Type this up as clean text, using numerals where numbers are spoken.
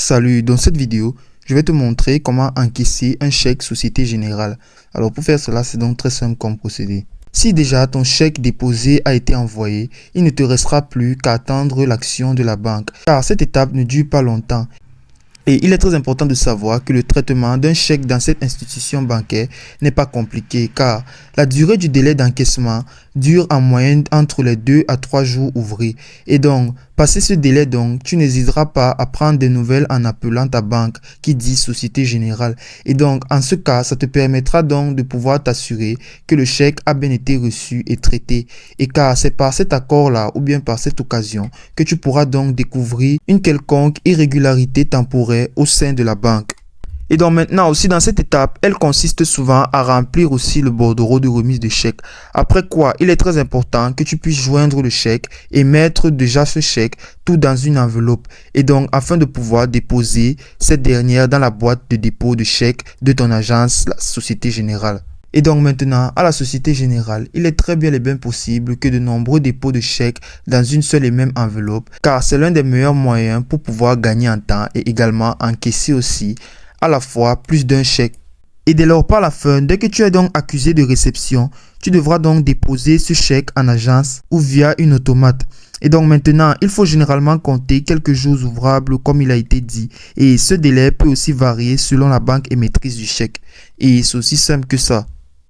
Salut, dans cette vidéo, je vais te montrer comment encaisser un chèque Société Générale. Alors pour faire cela, c'est donc très simple comme procédé. Si déjà ton chèque déposé a été envoyé, il ne te restera plus qu'à attendre l'action de la banque, car cette étape ne dure pas longtemps. Et il est très important de savoir que le traitement d'un chèque dans cette institution bancaire n'est pas compliqué car la durée du délai d'encaissement dure en moyenne entre les 2 à 3 jours ouvrés. Et donc, passé ce délai tu n'hésiteras pas à prendre des nouvelles en appelant ta banque qui dit Société Générale. Et donc, en ce cas, ça te permettra donc de pouvoir t'assurer que le chèque a bien été reçu et traité. Et car c'est par cet accord-là ou bien par cette occasion que tu pourras donc découvrir une quelconque irrégularité temporaire au sein de la banque. Et donc maintenant aussi dans cette étape, elle consiste souvent à remplir aussi le bordereau de remise de chèque. Après quoi, il est très important que tu puisses joindre le chèque et mettre déjà ce chèque tout dans une enveloppe. Et donc afin de pouvoir déposer cette dernière dans la boîte de dépôt de chèque de ton agence, la Société Générale. Et donc maintenant, à la Société Générale, il est très bien et bien possible que de nombreux dépôts de chèques dans une seule et même enveloppe, car c'est l'un des meilleurs moyens pour pouvoir gagner en temps et également encaisser aussi à la fois plus d'un chèque. Et dès lors par la fin, dès que tu es donc accusé de réception, tu devras donc déposer ce chèque en agence ou via une automate. Et donc maintenant, il faut généralement compter quelques jours ouvrables comme il a été dit. Et ce délai peut aussi varier selon la banque émettrice du chèque. Et c'est aussi simple que ça.